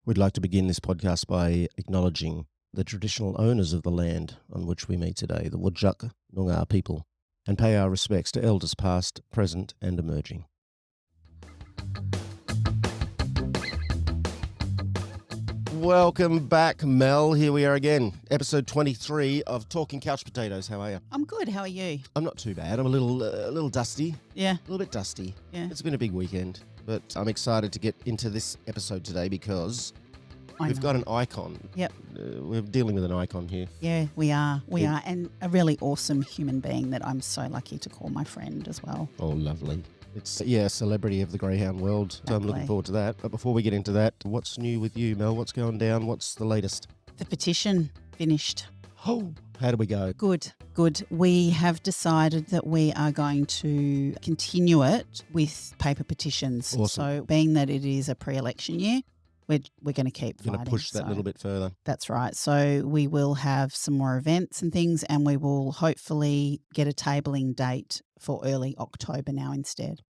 We'd like to begin this podcast by acknowledging the traditional owners of the land on which we meet today, the Whadjuk Noongar people, and pay our respects to elders past, present and emerging. Welcome back, Mel. Here we are again, episode 23 of Talking Couch Potatoes. How are you? I'm good. How are you? I'm not too bad. I'm a little dusty. Yeah. A little bit dusty. Yeah. It's been a big weekend, but I'm excited to get into this episode today because we've got an icon. Yep. We're dealing with an icon here. Yeah, we are. We are. And a really awesome human being that I'm so lucky to call my friend as well. Oh, lovely. It's, a celebrity of the greyhound world. So I'm looking forward to that. But before we get into that, what's new with you, Mel? What's going down? What's the latest? The petition finished. Oh, how do we go? Good. We have decided that we are going to continue it with paper petitions. Awesome. So being that it is a pre-election year, we're going to keep You're going to push that a little bit further. That's right. So we will have some more events and things, and we will hopefully get a tabling date for early October now instead.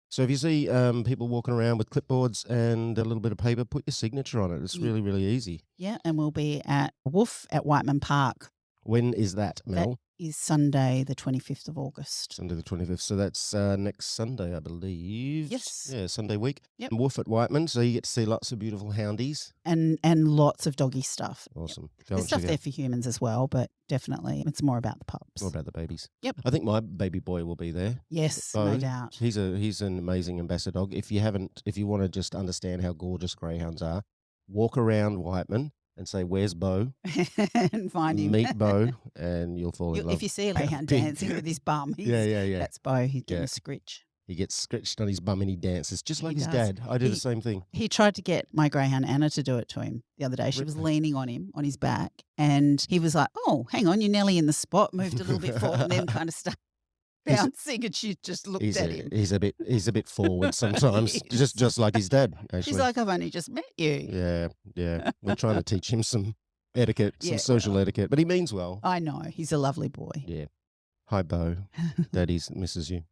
So if you see people walking around with clipboards and a little bit of paper, put your signature on it. It's really, really easy. Yeah, and we'll be at Woof at Whiteman Park. When is that, Mel? That is Sunday, the 25th of August. Sunday the 25th. So that's next Sunday, I believe. Yes. Yeah, Sunday week. Yep. Woof at Whiteman. So you get to see lots of beautiful houndies. And lots of doggy stuff. Awesome. Yep. There's stuff there for humans as well, but definitely it's more about the pups. More about the babies. Yep. I think my baby boy will be there. Yes, Bo. no doubt. He's an amazing ambassador dog. If you want to just understand how gorgeous greyhounds are, walk around Whiteman and say, "Where's Bo?" And find him. Meet Bo, and you'll fall in love. If you see a greyhound dancing with his bum, yeah. That's Bo. He's doing a scritch. He gets scratched on his bum and he dances just like his does. dad. I do the same thing. He tried to get my greyhound Anna to do it to him the other day. She was leaning on him, on his back, and he was like, "Oh, hang on, you're nearly in the spot." Moved a little bit forward and then kind of started bouncing, and she just looked at him. He's a bit forward sometimes, just like his dad. Actually, she's like, "I've only just met you." Yeah. We're trying to teach him some etiquette, some social etiquette, but he means well. I know. He's a lovely boy. Yeah. Hi, Bo. Daddy misses you.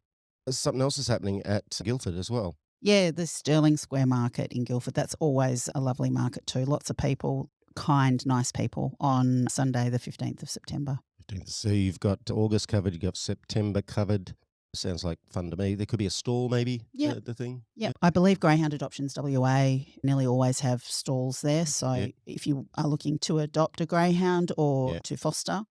Something else is happening at Guildford as well. Yeah, the Sterling Square Market in Guildford. That's always a lovely market too. Lots of people, kind, nice people on Sunday, the 15th of September. So you've got August covered, you've got September covered. Sounds like fun to me. There could be a stall maybe, the thing. Yeah, I believe Greyhound Adoptions WA nearly always have stalls there. So if you are looking to adopt a greyhound or to foster.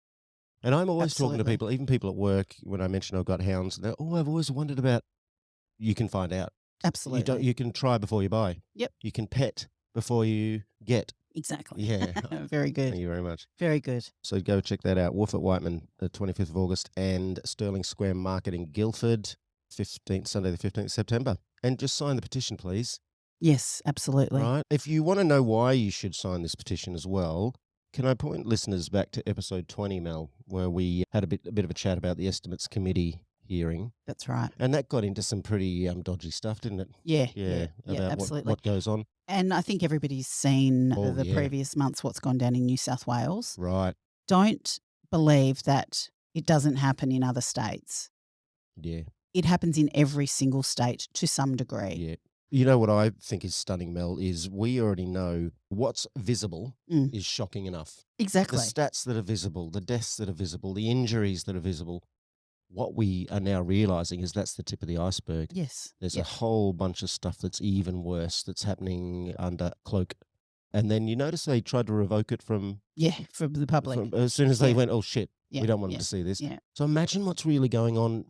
And I'm always talking to people, even people at work, when I mention I've got hounds, they're, I've always wondered about, you can find out. Absolutely. You can try before you buy. Yep. You can pet before you get. Exactly. Yeah. Very good. Thank you very much. Very good. So go check that out. Woof at Whiteman, the 25th of August, and Sterling Square Market in Guildford, Sunday the 15th of September. And just sign the petition, please. Yes, absolutely. Right. If you want to know why you should sign this petition as well, can I point listeners back to episode 20, Mel, where we had a bit of a chat about the Estimates Committee hearing. That's right. And that got into some pretty dodgy stuff, didn't it? Yeah, about absolutely. What goes on. And I think everybody's seen the previous months what's gone down in New South Wales. Right. Don't believe that it doesn't happen in other states. Yeah. It happens in every single state to some degree. Yeah. You know what I think is stunning, Mel, is we already know what's visible is shocking enough. Exactly. The stats that are visible, the deaths that are visible, the injuries that are visible. What we are now realising is that's the tip of the iceberg. Yes. There's a whole bunch of stuff that's even worse that's happening under cloak. And then you notice they tried to revoke it from the public. As soon as they went, oh, shit, we don't want them to see this. Yeah. So imagine what's really going on,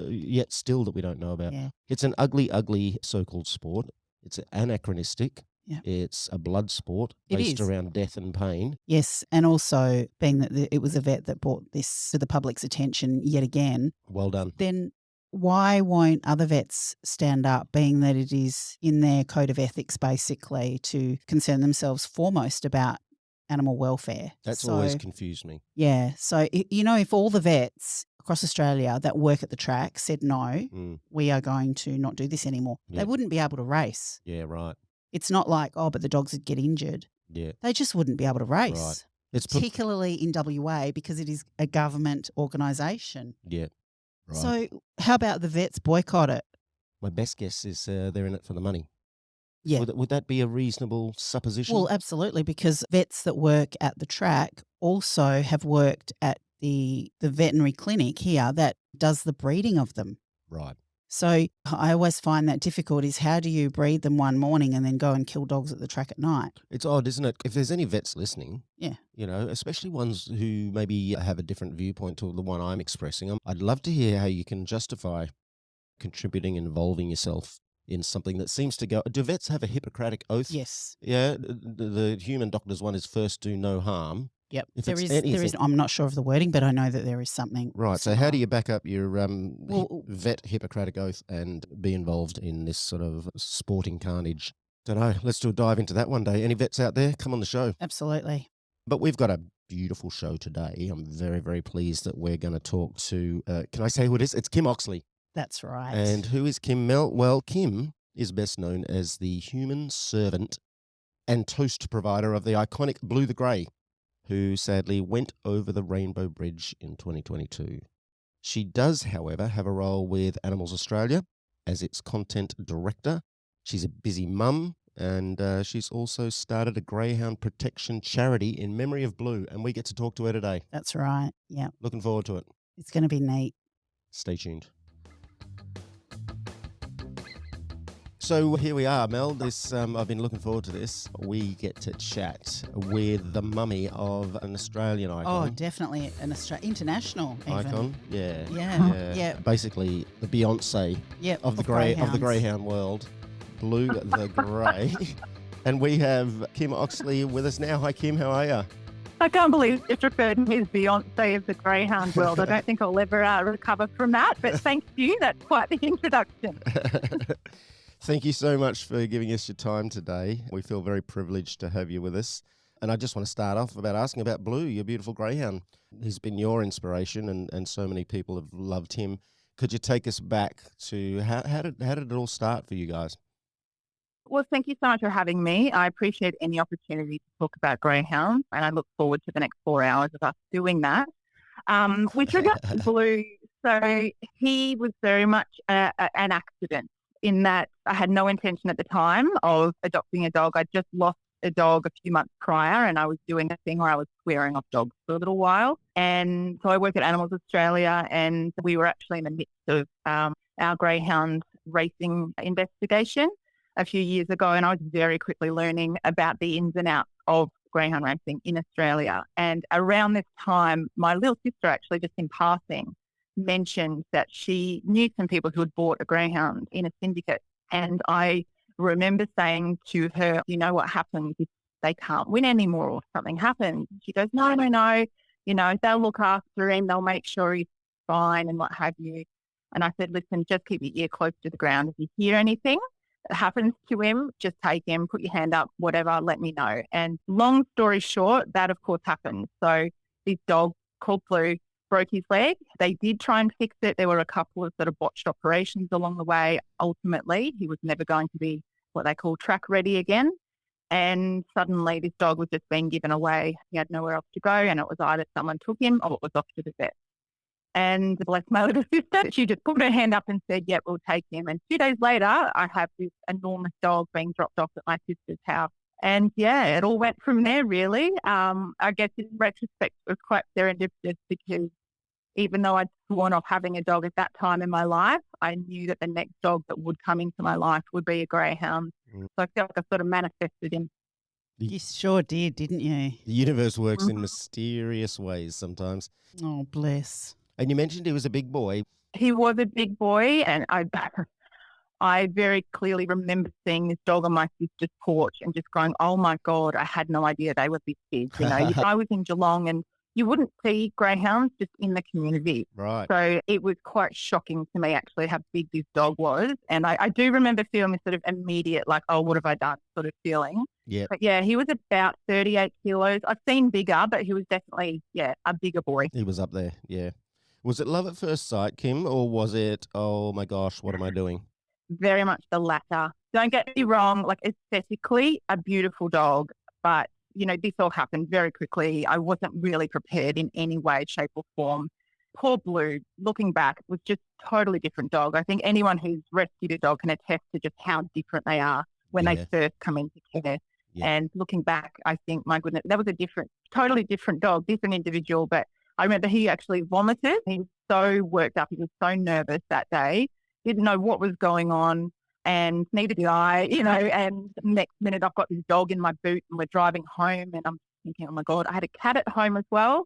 yet still that we don't know about. Yeah. It's an ugly, ugly so-called sport. It's anachronistic. Yeah. It's a blood sport based around death and pain. Yes, and also being that it was a vet that brought this to the public's attention yet again. Well done. Then why won't other vets stand up, being that it is in their code of ethics basically to concern themselves foremost about animal welfare? That's always confused me. Yeah. So, if all the vets across Australia that work at the track said, no, we are going to not do this anymore, they wouldn't be able to race. Yeah, right. It's not like, but the dogs would get injured. Yeah. They just wouldn't be able to race. Right. Particularly in WA because it is a government organisation. Yeah. Right. So how about the vets boycott it? My best guess is they're in it for the money. Yeah. Would that be a reasonable supposition? Well, absolutely, because vets that work at the track also have worked at the veterinary clinic here that does the breeding of them. Right. So I always find that difficult is how do you breed them one morning and then go and kill dogs at the track at night? It's odd, isn't it? If there's any vets listening, Yeah. especially ones who maybe have a different viewpoint to the one I'm expressing, I'd love to hear how you can justify contributing, involving yourself in something that seems to go. Do vets have a Hippocratic oath? Yes. Yeah, the human doctor's one is first do no harm. Yep. If There it's is. anything, I'm not sure of the wording, but I know that there is something. right. So how similar. do you back up your Well, vet Hippocratic oath and be involved in this sort of sporting carnage? Don't know. Let's do a dive into that one day. Any vets out there? Come on the show. Absolutely. But we've got a beautiful show today. I'm very, very pleased that we're going to talk to, can I say who it is? It's Kim Oxley. That's right. And who is Kim Mel? Well, Kim is best known as the human servant and toast provider of the iconic Blue the Grey, who sadly went over the Rainbow Bridge in 2022. She does, however, have a role with Animals Australia as its content director. She's a busy mum, and she's also started a greyhound protection charity in memory of Blue, and we get to talk to her today. That's right. Yeah. Looking forward to it. It's going to be neat. Stay tuned. So here we are, Mel. I've been looking forward to this. We get to chat with the mummy of an Australian icon. Oh, definitely an international even. Icon, yeah. Yeah. Basically, the Beyonce Yep. of the greyhounds. greyhound world, Blue the Grey. And we have Kim Oxley with us now. Hi, Kim. How are you? I can't believe it's referred to me as Beyonce of the greyhound world. I don't think I'll ever recover from that, but thank you. That's quite the introduction. Thank you so much for giving us your time today. We feel very privileged to have you with us. And I just want to start off about asking about Blue, your beautiful greyhound. He's been your inspiration, and so many people have loved him. Could you take us back to how did it all start for you guys? Well, thank you so much for having me. I appreciate any opportunity to talk about greyhounds, and I look forward to the next 4 hours of us doing that. With regard to Blue, so he was very much an accident in that I had no intention at the time of adopting a dog. I just lost a dog a few months prior, and I was doing a thing where I was swearing off dogs for a little while. And so I work at Animals Australia, and we were actually in the midst of our greyhound racing investigation a few years ago, and I was very quickly learning about the ins and outs of greyhound racing in Australia. And around this time, my little sister actually just in passing mentioned that she knew some people who had bought a greyhound in a syndicate. And I remember saying to her, you know what happens if they can't win anymore or something happens? She goes, no, they'll look after him, they'll make sure he's fine and what have you. And I said, listen, just keep your ear close to the ground. If you hear anything that happens to him, just take him, put your hand up, whatever, let me know. And long story short, that of course happened. So this dog called Blue broke his leg. They did try and fix it. There were a couple of sort of botched operations along the way. Ultimately, he was never going to be what they call track ready again. And suddenly this dog was just being given away. He had nowhere else to go, and it was either someone took him or it was off to the vet. And bless my little sister, she just put her hand up and said, yep, we'll take him. And 2 days later, I have this enormous dog being dropped off at my sister's house. And yeah, it all went from there, really. I guess in retrospect, it was quite serendipitous because even though I'd sworn off having a dog at that time in my life, I knew that the next dog that would come into my life would be a greyhound. So I feel like I sort of manifested him. You sure did, didn't you? The universe works in mysterious ways sometimes. Oh, bless. And you mentioned he was a big boy. He was a big boy, and I very clearly remember seeing this dog on my sister's porch and just going, oh my God, I had no idea they were this big. I was in Geelong and you wouldn't see greyhounds just in the community. Right. So it was quite shocking to me actually how big this dog was. And I do remember feeling this sort of immediate, like, oh, what have I done sort of feeling. Yeah. But yeah, he was about 38 kilos. I've seen bigger, but he was definitely, a bigger boy. He was up there, yeah. Was it love at first sight, Kim, or was it, oh my gosh, what am I doing? Very much the latter. Don't get me wrong, like aesthetically, a beautiful dog, but this all happened very quickly. I wasn't really prepared in any way, shape or form. Poor Blue, looking back, was just totally different dog. I think anyone who's rescued a dog can attest to just how different they are when Yeah. they first come into care. Yeah. And looking back, I think, my goodness, that was totally different dog, different individual. But I remember he actually vomited. He was so worked up. He was so nervous that day. Didn't know what was going on, and neither did I, and next minute I've got this dog in my boot and we're driving home, and I'm thinking, oh my God, I had a cat at home as well.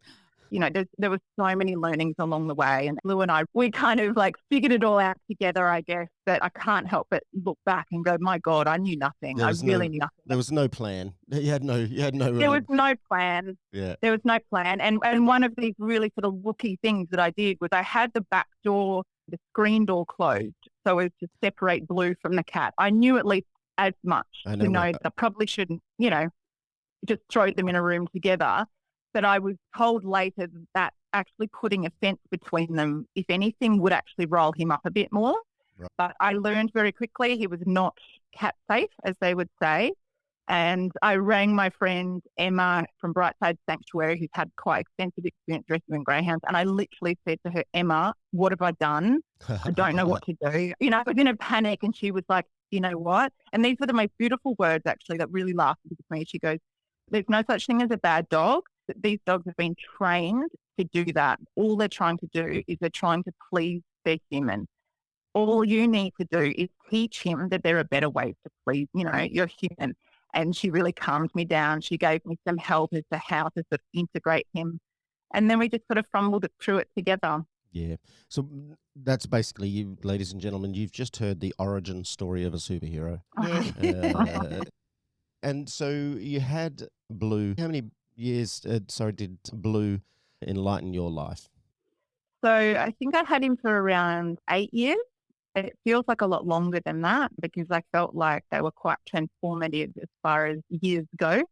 There were so many learnings along the way, and Blue and I, we kind of like figured it all out together, I guess, that I can't help but look back and go, my God, I knew nothing. I really knew nothing. There was no plan. You had no. There was no plan. Yeah. There was no plan. And one of these really sort of rookie things that I did was I had the back door, the screen door closed, so as to separate Blue from the cat. I knew at least as much to know that I probably shouldn't, just throw them in a room together. But I was told later that actually putting a fence between them, if anything, would actually roll him up a bit more. Right. But I learned very quickly he was not cat safe, as they would say. And I rang my friend Emma from Brightside Sanctuary, who's had quite extensive experience rescuing greyhounds. And I literally said to her, Emma, what have I done? I don't know what to do. I was in a panic, and she was like, you know what? And these were the most beautiful words, actually, that really lasted with me. She goes, there's no such thing as a bad dog. These dogs have been trained to do that. All they're trying to do is they're trying to please their human. All you need to do is teach him that there are better ways to please, your human. And she really calmed me down. She gave me some help as to how to sort of integrate him. And then we just sort of fumbled through it together. Yeah. So that's basically you, ladies and gentlemen, you've just heard the origin story of a superhero. And so you had Blue. How many years, did Blue enlighten your life? So I think I had him for around 8 years. It feels like a lot longer than that because I felt like they were quite transformative as far as years go.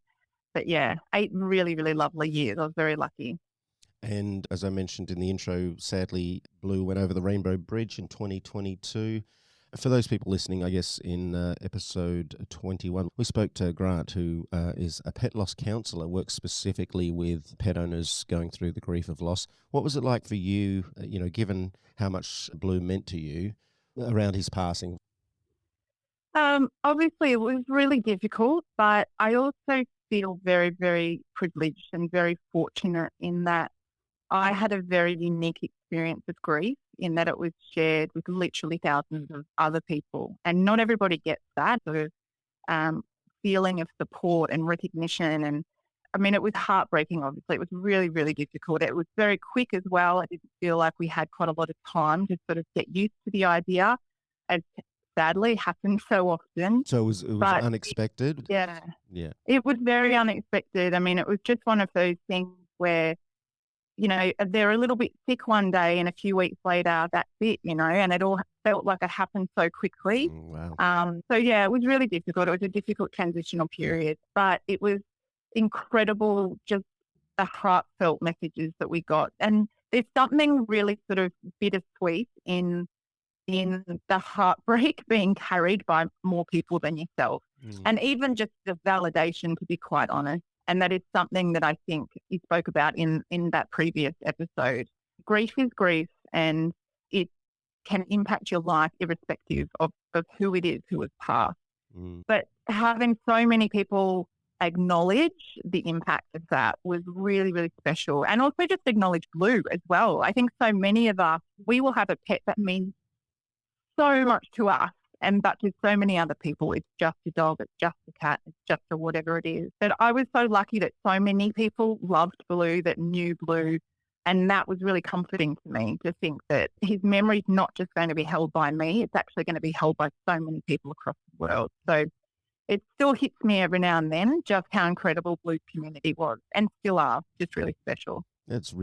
But yeah, 8 really, really lovely years. I was very lucky. And as I mentioned in the intro, sadly, Blue went over the Rainbow Bridge in 2022. For those people listening, I guess in episode 21, we spoke to Grant, who is a pet loss counsellor, works specifically with pet owners going through the grief of loss. What was it like for you, given how much Blue meant to you around his passing? Obviously, it was really difficult, but I also feel very, very privileged and very fortunate in that I had a very unique experience of grief in that it was shared with literally thousands of other people. And not everybody gets that sort of feeling of support and recognition. And I mean, it was heartbreaking, obviously. It was really, really difficult. It was very quick as well. I didn't feel like we had quite a lot of time to sort of get used to the idea, as sadly happens so often. So it was unexpected? Yeah. It was very unexpected. I mean, it was just one of those things where they're a little bit sick one day and a few weeks later, that's it, and it all felt like it happened so quickly. Wow. So yeah, it was really difficult. It was a difficult transitional period, but it was incredible, just the heartfelt messages that we got. And there's something really sort of bittersweet in the heartbreak being carried by more people than yourself. And even just the validation, to be quite honest. And that is something that I think you spoke about in that previous episode. Grief is grief, and it can impact your life irrespective of who it is who has passed. But having so many people acknowledge the impact of that was really, really special. And also just acknowledge Blue as well. I think so many of us, we will have a pet that means so much to us. But to so many other people, it's just a dog, it's just a cat, it's just a whatever it is. But I was so lucky that so many people loved Blue, that knew Blue. And that was really comforting to me to think that his memory is not just going to be held by me, it's actually going to be held by so many people across the world. So it still hits me every now and then just how incredible Blue's community was and still are, just really special. That's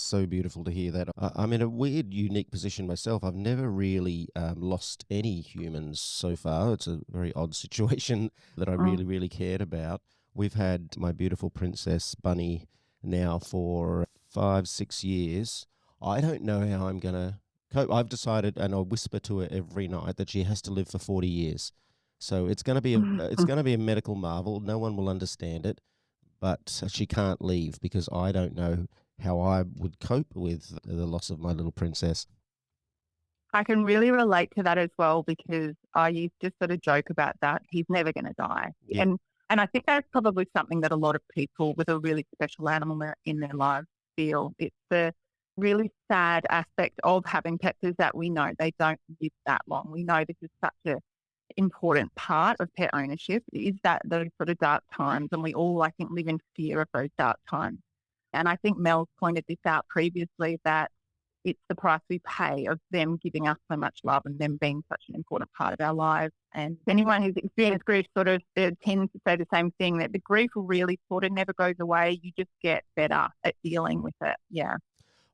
so beautiful to hear that. I'm in a weird, unique position myself. I've never really lost any humans so far. It's a very odd situation that I really, really cared about. We've had my beautiful princess Bunny now for 5-6 years. I don't know how I'm going to cope. I've decided, and I whisper to her every night, that she has to live for 40 years. So it's going to be a medical marvel. No one will understand it. But she can't leave because I don't know how I would cope with the loss of my little princess. I can really relate to that as well because I used to sort of joke about that. He's never going to die. Yeah. And I think that's probably something that a lot of people with a really special animal in their lives feel. It's the really sad aspect of having pets is that we know they don't live that long. We know this is such an important part of pet ownership is that those sort of dark times, and we all, I think, live in fear of those dark times. And I think Mel's pointed this out previously that it's the price we pay of them giving us so much love and them being such an important part of our lives. And anyone who's experienced grief sort of tends to say the same thing, that the grief really sort of never goes away. You just get better at dealing with it. Yeah.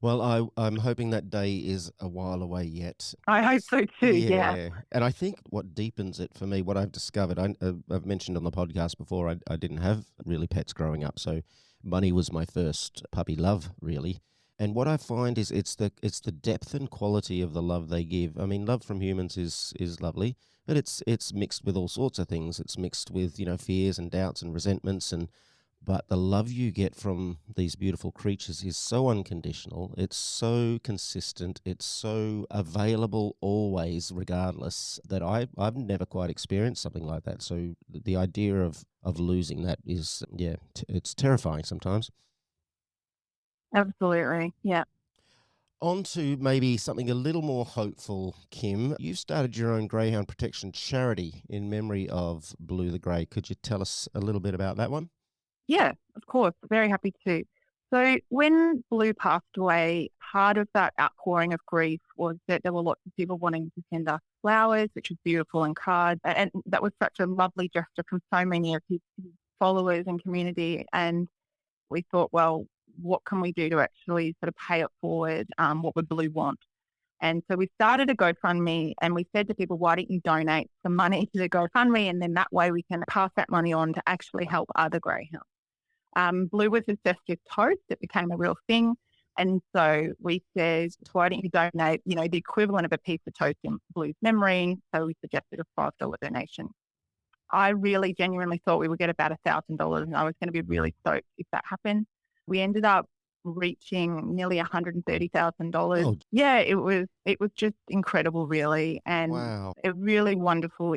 Well, I'm hoping that day is a while away yet. I hope so too, yeah. And I think what deepens it for me, what I've discovered, I've mentioned on the podcast before, I didn't have really pets growing up, so Bunny was my first puppy love, really. And what I find is it's the depth and quality of the love they give. I mean, love from humans is lovely, but it's mixed with all sorts of things. It's mixed with, fears and doubts and resentments, but the love you get from these beautiful creatures is so unconditional. It's so consistent. It's so available always, regardless, that I've never quite experienced something like that. So the idea of losing that is, it's terrifying sometimes. Absolutely, yeah. On to maybe something a little more hopeful, Kim. You started your own greyhound protection charity in memory of Blue the Grey. Could you tell us a little bit about that one? Yeah, of course. Very happy to. So when Blue passed away, part of that outpouring of grief was that there were lots of people wanting to send us flowers, which was beautiful, and cards. And that was such a lovely gesture from so many of his followers and community. And we thought, well, what can we do to actually sort of pay it forward? What would Blue want? And so we started a GoFundMe, and we said to people, why don't you donate some money to the GoFundMe? And then that way we can pass that money on to actually help other greyhounds. Blue was obsessed with toast. It became a real thing. And so we said, why don't you donate, the equivalent of a piece of toast in Blue's memory? So we suggested a $5 donation. I really genuinely thought we would get about $1,000, and I was going to be really stoked if that happened. We ended up reaching nearly $130,000. Oh. Yeah, it was just incredible, really, and Wow. a really wonderful,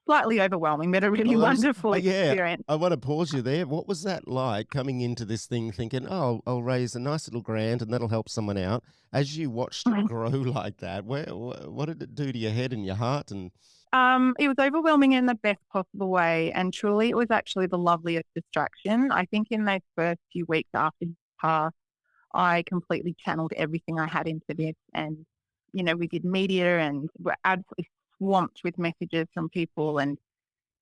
slightly overwhelming, but a really wonderful experience. I want to pause you there. What was that like, coming into this thing thinking, oh, I'll raise a nice little grant and that'll help someone out? As you watched it grow like that, what did it do to your head and your heart? And it was overwhelming in the best possible way, and truly it was actually the loveliest distraction. I think in those first few weeks after his pass, I completely channeled everything I had into this, and we did media and we're absolutely swamped with messages from people, and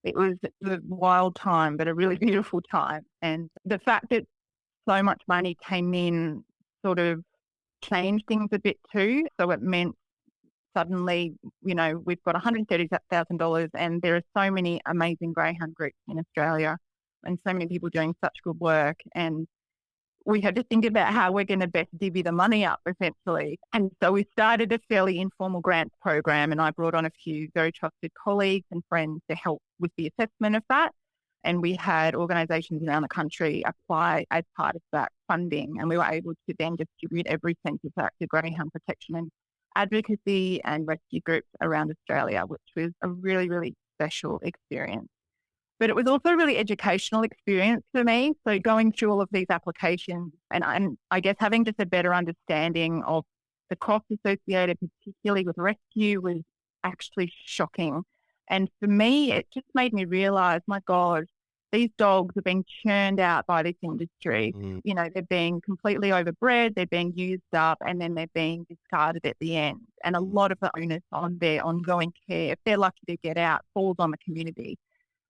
it was a wild time, but a really beautiful time. And the fact that so much money came in sort of changed things a bit too. So it meant suddenly, we've got $130,000, and there are so many amazing greyhound groups in Australia and so many people doing such good work. And we had to think about how we're going to best divvy the money up, essentially. And so we started a fairly informal grants program, and I brought on a few very trusted colleagues and friends to help with the assessment of that. And we had organisations around the country apply as part of that funding, and we were able to then distribute every cent of that to greyhound protection and advocacy and rescue groups around Australia, which was a really, really special experience. But it was also a really educational experience for me. So going through all of these applications and I guess having just a better understanding of the costs associated, particularly with rescue, was actually shocking. And for me, it just made me realise, my God, these dogs are being churned out by this industry. They're being completely overbred, they're being used up, and then they're being discarded at the end. And a lot of the onus on their ongoing care, if they're lucky to get out, falls on the community.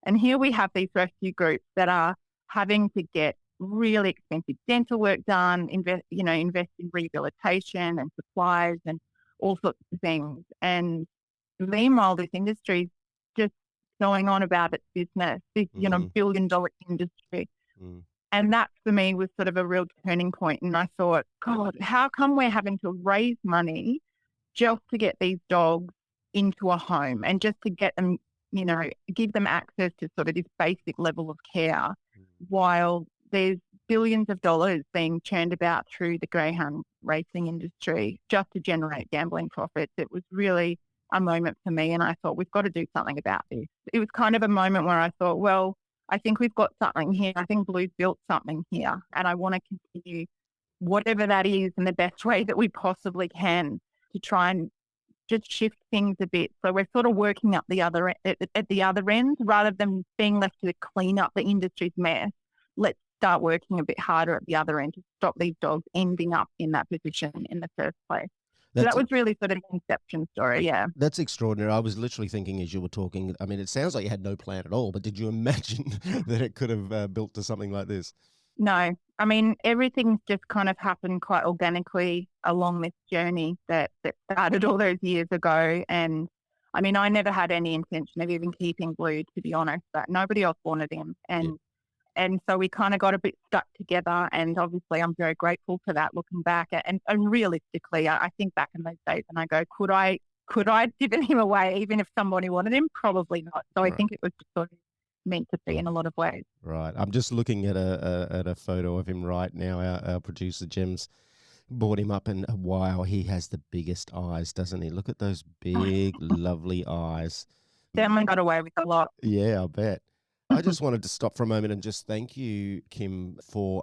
And here we have these rescue groups that are having to get really expensive dental work done, invest in rehabilitation and supplies and all sorts of things. And meanwhile, this industry is just going on about its business, this, billion-dollar industry. And that for me was sort of a real turning point. And I thought, God, how come we're having to raise money just to get these dogs into a home and just to get them, give them access to sort of this basic level of care, while there's billions of dollars being churned about through the greyhound racing industry just to generate gambling profits. It was really a moment for me, and I thought, we've got to do something about this. It was kind of a moment where I thought, well, I think we've got something here. I think Blue's built something here, and I want to continue whatever that is in the best way that we possibly can to try and just shift things a bit. So we're sort of working up the other at the other end rather than being left to clean up the industry's mess. Let's start working a bit harder at the other end to stop these dogs ending up in that position in the first place. So that was really sort of the inception story, yeah. That's extraordinary. I was literally thinking as you were talking, I mean, it sounds like you had no plan at all, but did you imagine that it could have built to something like this? No. I mean, everything's just kind of happened quite organically along this journey that started all those years ago. And I mean, I never had any intention of even keeping Blue, to be honest, but nobody else wanted him. And so we kind of got a bit stuck together, and obviously I'm very grateful for that looking back. And realistically, I think back in those days and I go, could I have given him away even if somebody wanted him? Probably not. So I think it was just sort of meant to be in a lot of ways. Right. I'm just looking at a photo of him right now. Our producer Jim's brought him up, and wow, he has the biggest eyes, doesn't he? Look at those big, lovely eyes. Definitely got away with a lot. Yeah, I bet. I just wanted to stop for a moment and just thank you, Kim, for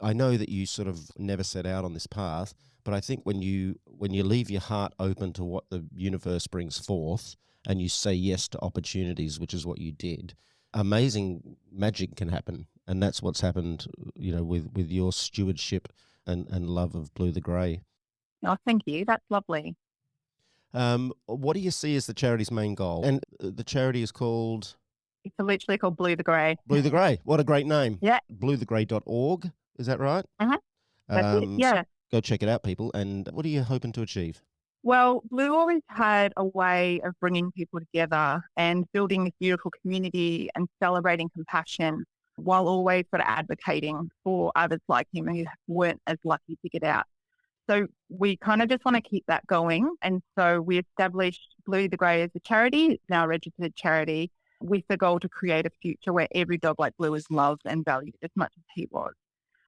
I know that you sort of never set out on this path, but I think when you leave your heart open to what the universe brings forth and you say yes to opportunities, which is what you did, amazing magic can happen. And that's what's happened, with your stewardship and love of Blue the Grey. Oh, thank you. That's lovely. What do you see as the charity's main goal? And the charity is called... It's literally called Blue the Grey. Blue the Grey. What a great name. Yeah. bluethegrey.org. Is that right? Uh-huh. That's it, yeah. So go check it out, people. And what are you hoping to achieve? Well, Blue always had a way of bringing people together and building this beautiful community and celebrating compassion while always sort of advocating for others like him who weren't as lucky to get out. So we kind of just want to keep that going. And so we established Blue the Grey as a charity. It's now a registered charity, with the goal to create a future where every dog like Blue is loved and valued as much as he was.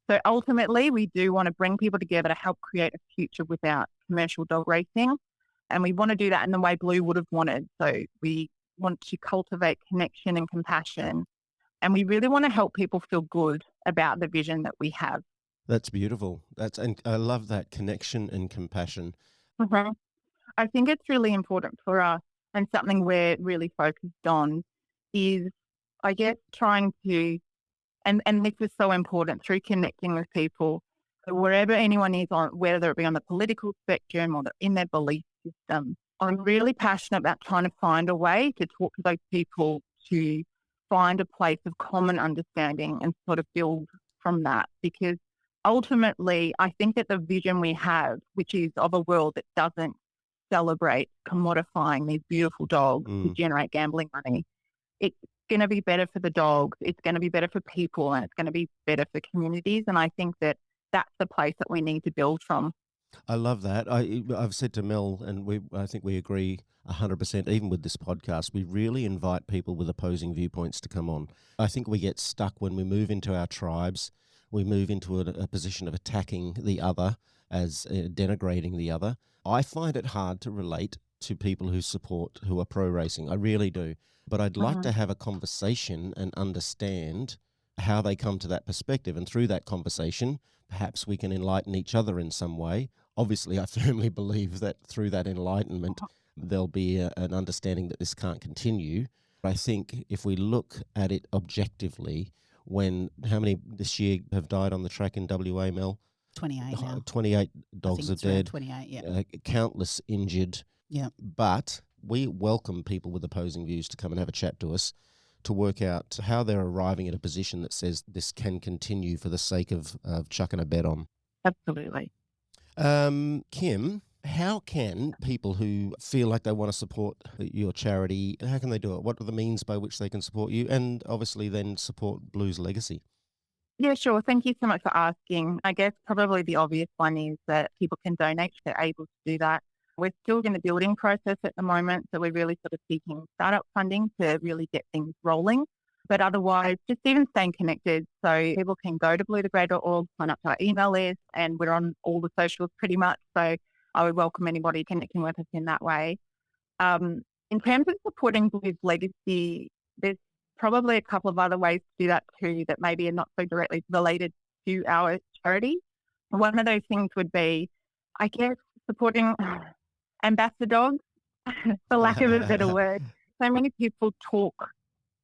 So ultimately, we do want to bring people together to help create a future without commercial dog racing. And we want to do that in the way Blue would have wanted. So we want to cultivate connection and compassion. And we really want to help people feel good about the vision that we have. That's beautiful. And I love that connection and compassion. Mm-hmm. I think it's really important for us, and something we're really focused on is, I guess, trying to, and this is so important, through connecting with people, so wherever anyone is on, whether it be on the political spectrum or in their belief system. I'm really passionate about trying to find a way to talk to those people to find a place of common understanding and sort of build from that. Because ultimately, I think that the vision we have, which is of a world that doesn't celebrate commodifying these beautiful dogs to generate gambling money, it's going to be better for the dogs, it's going to be better for people, and it's going to be better for communities. And I think that that's the place that we need to build from. I love that. I've said to Mel, and I think we agree 100%, even with this podcast, we really invite people with opposing viewpoints to come on. I think we get stuck when we move into our tribes, we move into a position of attacking the other, as denigrating the other. I find it hard to relate to people who are pro-racing. I really do. But I'd like to have a conversation and understand how they come to that perspective. And through that conversation, perhaps we can enlighten each other in some way. Obviously, I firmly believe that through that enlightenment, there'll be an understanding that this can't continue. I think if we look at it objectively, how many this year have died on the track in WA, Mel? 28 now. 28 dogs are dead. 28, yeah. Countless injured. Yeah. But we welcome people with opposing views to come and have a chat to us to work out how they're arriving at a position that says this can continue for the sake of chucking a bet on. Absolutely. Kim, how can people who feel like they want to support your charity, how can they do it? What are the means by which they can support you and obviously then support Blue's legacy? Yeah, sure. Thank you so much for asking. I guess probably the obvious one is that people can donate if they're able to do that. We're still in the building process at the moment, so we're really sort of seeking startup funding to really get things rolling. But otherwise, just even staying connected. So people can go to bluethegray.org, sign up to our email list, and we're on all the socials pretty much. So I would welcome anybody connecting with us in that way. In terms of supporting Blue's legacy, there's probably a couple of other ways to do that too that maybe are not so directly related to our charity. One of those things would be, I guess, supporting ambassador dogs, for lack of a better word. So many people talk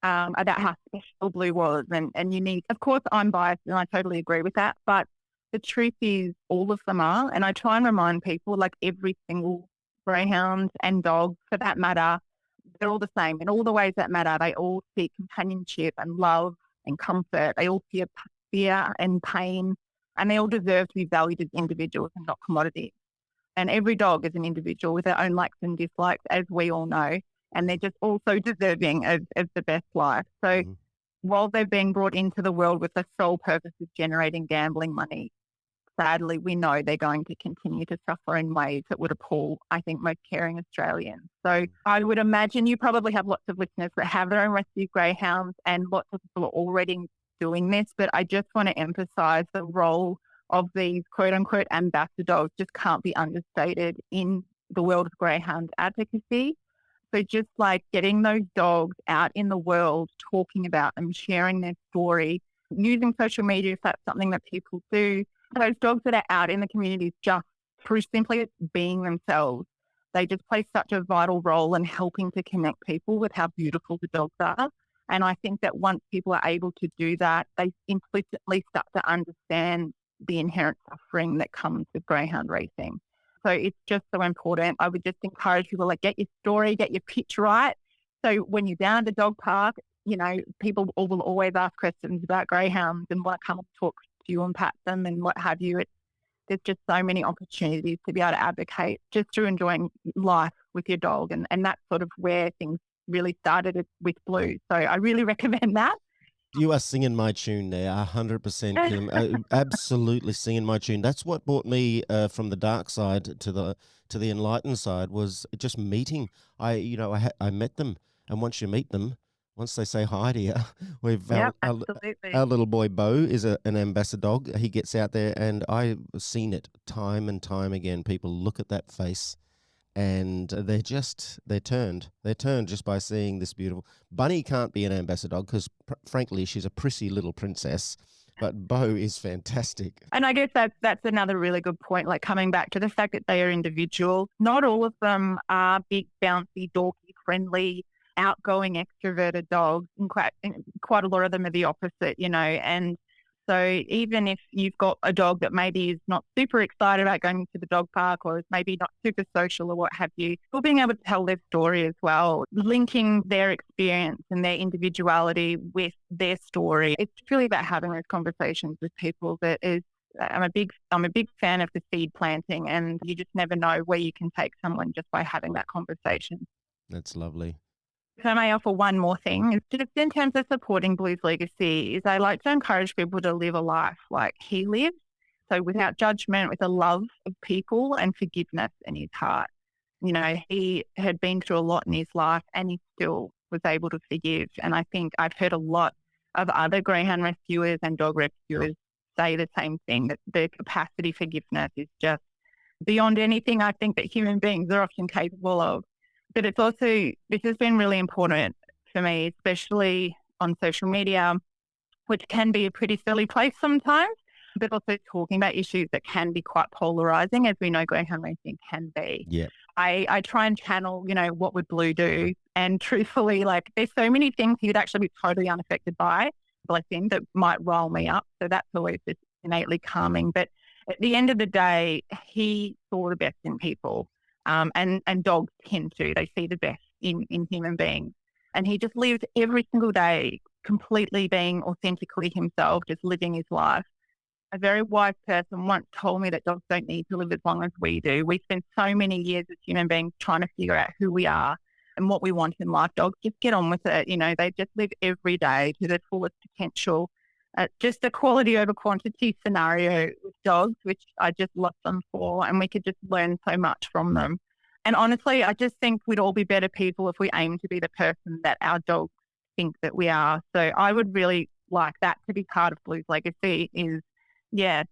about how special Blue was and unique. Of course, I'm biased and I totally agree with that. But the truth is all of them are. And I try and remind people, like every single greyhound and dog for that matter, they're all the same in all the ways that matter. They all seek companionship and love and comfort. They all feel fear and pain, and they all deserve to be valued as individuals and not commodities. And every dog is an individual with their own likes and dislikes, as we all know, and they're just also deserving of the best life. So while they're being brought into the world with the sole purpose of generating gambling money, sadly, we know they're going to continue to suffer in ways that would appall, I think, most caring Australians. So I would imagine you probably have lots of listeners that have their own rescue greyhounds, and lots of people are already doing this. But I just want to emphasise the role of these quote-unquote ambassador dogs just can't be understated in the world of greyhound advocacy. So just like getting those dogs out in the world, talking about them, sharing their story, using social media if that's something that people do. Those dogs that are out in the communities just through simply being themselves, they just play such a vital role in helping to connect people with how beautiful the dogs are. And I think that once people are able to do that, they implicitly start to understand the inherent suffering that comes with greyhound racing. So it's just so important. I would just encourage people, like, get your story, get your pitch right. So when you're down at the dog park, you know, people will always ask questions about greyhounds and want to come and talk to you and pat them and what have you. There's just so many opportunities to be able to advocate just through enjoying life with your dog. And that's sort of where things really started with Blue. So I really recommend that. You are singing my tune there, 100%, Kim. Absolutely singing my tune. That's what brought me from the dark side to the enlightened side, was just meeting. I met them, and once you meet them, once they say hi to you, our little boy Bo is an ambassador dog. He gets out there, and I've seen it time and time again. People look at that face, and they're turned just by seeing this beautiful. Bunny can't be an ambassador dog because, frankly, she's a prissy little princess. But Bo is fantastic. And I guess that's another really good point, like coming back to the fact that they are individuals. Not all of them are big, bouncy, dorky, friendly, outgoing, extroverted dogs. And quite a lot of them are the opposite, you know. And so even if you've got a dog that maybe is not super excited about going to the dog park, or is maybe not super social or what have you, still being able to tell their story as well, linking their experience and their individuality with their story. It's really about having those conversations with people. I'm a big fan of the seed planting, and you just never know where you can take someone just by having that conversation. That's lovely. If I may offer one more thing, just in terms of supporting Blue's legacy, is I like to encourage people to live a life like he lives. So without judgment, with a love of people and forgiveness in his heart. You know, he had been through a lot in his life, and he still was able to forgive. And I think I've heard a lot of other greyhound rescuers and dog rescuers say the same thing, that the capacity for forgiveness is just beyond anything I think that human beings are often capable of. But it's also, this has been really important for me, especially on social media, which can be a pretty silly place sometimes, but also talking about issues that can be quite polarizing, as we know greyhound racing can be. Yeah. I try and channel, you know, what would Blue do? And truthfully, like, there's so many things he would actually be totally unaffected by, bless him, that might rile me up. So that's always just innately calming. But at the end of the day, he saw the best in people. And dogs tend to. They see the best in human beings. And he just lived every single day completely being authentically himself, just living his life. A very wise person once told me that dogs don't need to live as long as we do. We spend so many years as human beings trying to figure out who we are and what we want in life. Dogs just get on with it. You know, they just live every day to their fullest potential. Just a quality over quantity scenario with dogs, which I just love them for, and we could just learn so much from them. And honestly, I just think we'd all be better people if we aim to be the person that our dogs think that we are. So I would really like that to be part of Blue's legacy is,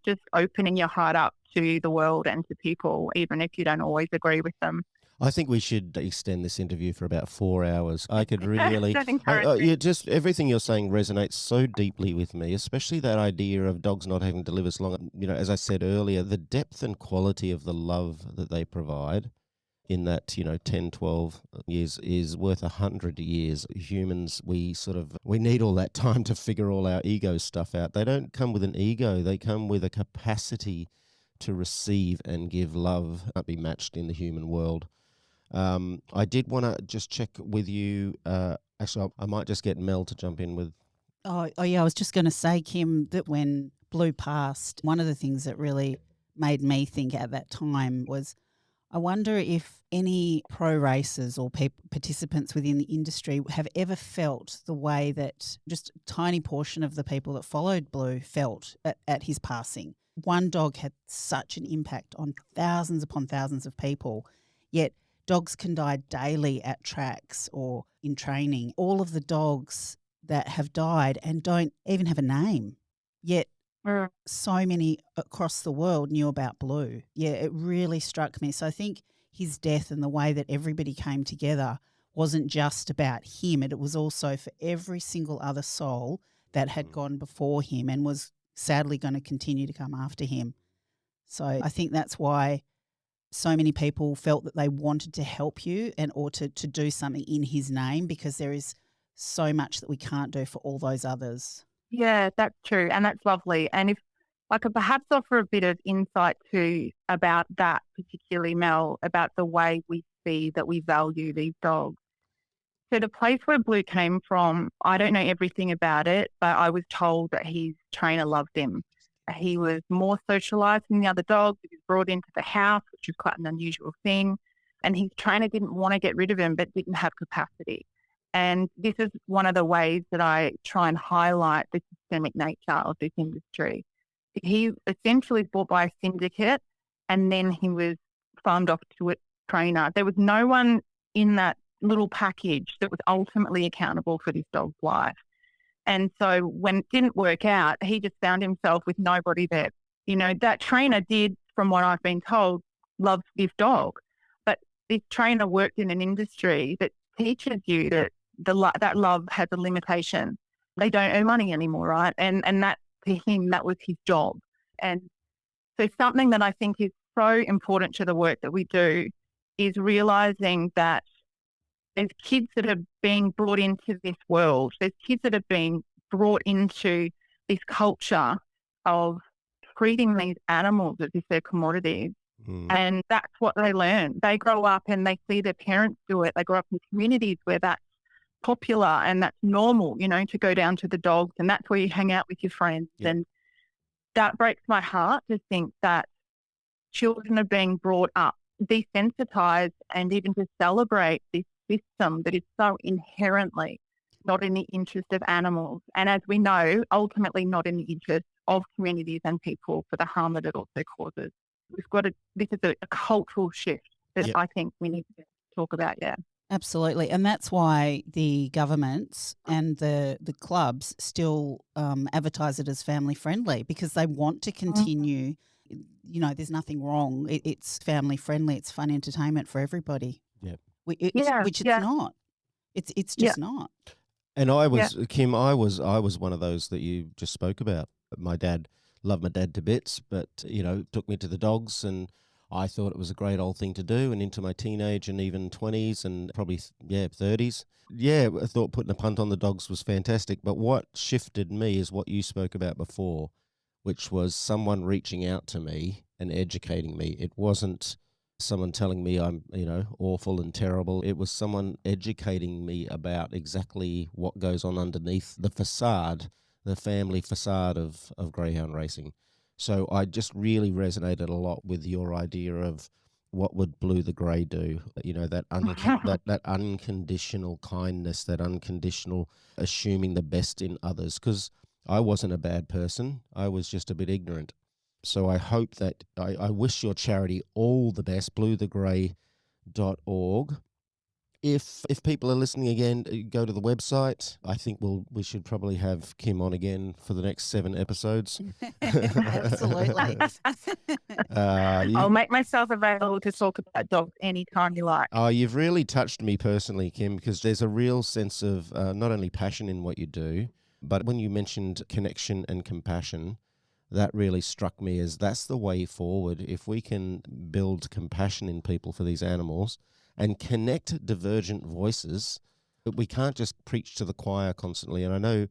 just opening your heart up to the world and to people, even if you don't always agree with them. I think we should extend this interview for about 4 hours. I could really, Don't encourage me. just everything you're saying resonates so deeply with me, especially that idea of dogs not having to live as long. As I said earlier, the depth and quality of the love that they provide in that, 10, 12 years is worth 100 years. Humans, we need all that time to figure all our ego stuff out. They don't come with an ego. They come with a capacity to receive and give love that be matched in the human world. I did want to just check with you. Actually, I might just get Mel to jump in with. Oh yeah, I was just going to say, Kim, that when Blue passed, one of the things that really made me think at that time was, I wonder if any pro racers or participants within the industry have ever felt the way that just a tiny portion of the people that followed Blue felt at his passing. One dog had such an impact on thousands upon thousands of people, yet dogs can die daily at tracks or in training. All of the dogs that have died and don't even have a name, yet so many across the world knew about Blue. Yeah, it really struck me. So I think his death and the way that everybody came together wasn't just about him. It was also for every single other soul that had gone before him and was sadly going to continue to come after him. So I think that's why so many people felt that they wanted to help you or to do something in his name, because there is so much that we can't do for all those others. Yeah, that's true. And that's lovely. And if I could perhaps offer a bit of insight too about that, particularly Mel, about the way we see that we value these dogs. So the place where Blue came from, I don't know everything about it, but I was told that his trainer loved him. He was more socialised than the other dogs. He was brought into the house, which is quite an unusual thing. And his trainer didn't want to get rid of him, but didn't have capacity. And this is one of the ways that I try and highlight the systemic nature of this industry. He essentially was bought by a syndicate, and then he was farmed off to a trainer. There was no one in that little package that was ultimately accountable for this dog's life. And so when it didn't work out, he just found himself with nobody there. That trainer did, from what I've been told, love this dog. But this trainer worked in an industry that teaches you that that love has a limitation. They don't earn money anymore, right? And that, to him, that was his job. And so something that I think is so important to the work that we do is realising that there's kids that are being brought into this world. There's kids that are being brought into this culture of treating these animals as if they're commodities. And that's what they learn. They grow up and they see their parents do it. They grow up in communities where that's popular and that's normal, to go down to the dogs, and that's where you hang out with your friends. Yep. And that breaks my heart to think that children are being brought up desensitized, and even to celebrate this system that is so inherently not in the interest of animals. And as we know, ultimately not in the interest of communities and people, for the harm that it also causes. This is a cultural shift that I think we need to talk about, Absolutely. And that's why the governments and the clubs still advertise it as family friendly, because they want to continue, there's nothing wrong. It's family friendly. It's fun entertainment for everybody. Yep. Which it's not. It's just not. And I was, Kim, I was one of those that you just spoke about. My dad, loved my dad to bits, but, took me to the dogs, and I thought it was a great old thing to do, and into my teenage and even 20s and probably, 30s. Yeah, I thought putting a punt on the dogs was fantastic. But what shifted me is what you spoke about before, which was someone reaching out to me and educating me. It wasn't someone telling me I'm, awful and terrible. It was someone educating me about exactly what goes on underneath the facade, the family facade of greyhound racing. So I just really resonated a lot with your idea of what would Blue the Grey do, that unconditional kindness, that unconditional assuming the best in others, because I wasn't a bad person. I was just a bit ignorant. So I hope that, I wish your charity all the best, bluethegrey.org. If people are listening again, go to the website. I think we should probably have Kim on again for the next 7 episodes. Absolutely. I'll make myself available to talk about dogs anytime you like. Oh, you've really touched me personally, Kim, because there's a real sense of not only passion in what you do, but when you mentioned connection and compassion, that really struck me as that's the way forward. If we can build compassion in people for these animals and connect divergent voices, but we can't just preach to the choir constantly. And I know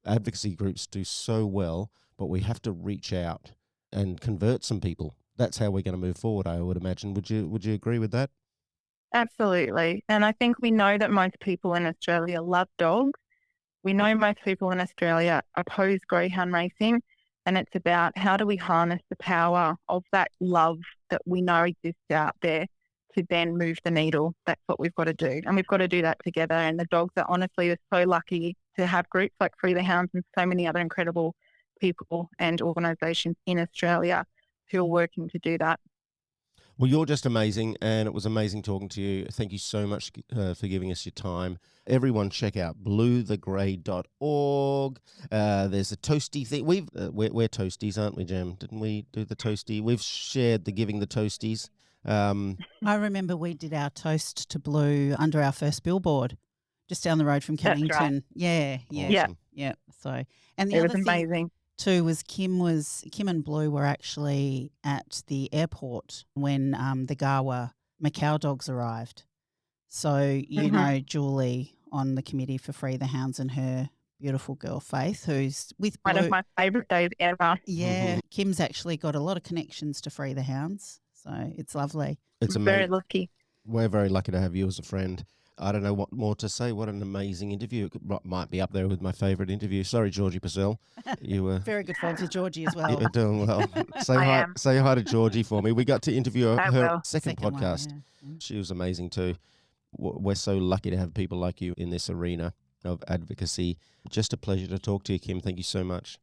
advocacy groups do so well, but we have to reach out and convert some people. That's how we're going to move forward, I would imagine. Would you agree with that? Absolutely. And I think we know that most people in Australia love dogs. We know most people in Australia oppose greyhound racing. And it's about how do we harness the power of that love that we know exists out there to then move the needle. That's what we've got to do. And we've got to do that together. And the dogs are honestly so lucky to have groups like Free the Hounds and so many other incredible people and organisations in Australia who are working to do that. Well, you're just amazing, and it was amazing talking to you. Thank you so much for giving us your time. Everyone check out bluethegray.org. There's a toasty thing. We're toasties, aren't we, Jem? Didn't we do the toasty? We've shared the giving the toasties. I remember we did our toast to Blue under our first billboard, just down the road from Cannington. Right. Yeah. Awesome. Yeah. So, and the It other was thing amazing. too was Kim and Blue were actually at the airport when the Gawa Macau dogs arrived. So you know Julie on the committee for Free the Hounds and her beautiful girl Faith, who's with Blue. One of my favourite days ever. Yeah, Kim's actually got a lot of connections to Free the Hounds, so it's lovely. It's Very amazing. lucky. We're very lucky to have you as a friend. I don't know what more to say. What an amazing interview. Might be up there with my favourite interview. Sorry, Georgie Purcell. You were Very good friends with Georgie as well. you're doing well. I am. Say hi to Georgie for me. We got to interview I her will. second One, podcast. yeah. She was amazing too. We're so lucky to have people like you in this arena of advocacy. Just a pleasure to talk to you, Kim. Thank you so much.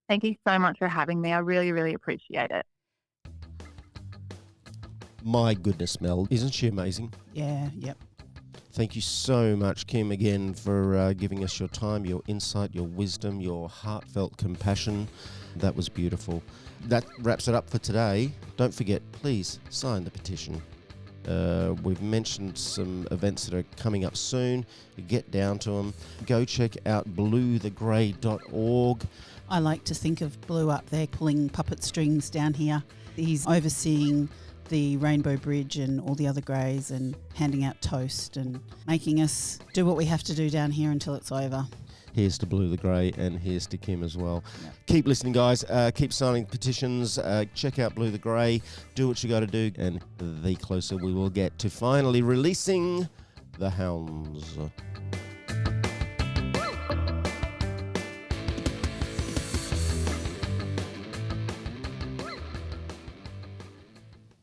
Thank you so much for having me. I really, really appreciate it. My goodness, Mel, isn't she amazing? Yeah, yep. Thank you so much, Kim, again for giving us your time, your insight, your wisdom, your heartfelt compassion. That was beautiful. That wraps it up for today. Don't forget, please sign the petition. We've mentioned some events that are coming up soon. Get down to them. Go check out bluethegray.org. I like to think of Blue up there pulling puppet strings down here. He's overseeing the Rainbow Bridge and all the other greys and handing out toast and making us do what we have to do down here until it's over. Here's to Blue the Grey and here's to Kim as well. Yep. Keep listening, guys. Keep signing petitions. Check out Blue the Grey. Do what you got to do. And the closer we will get to finally releasing the hounds.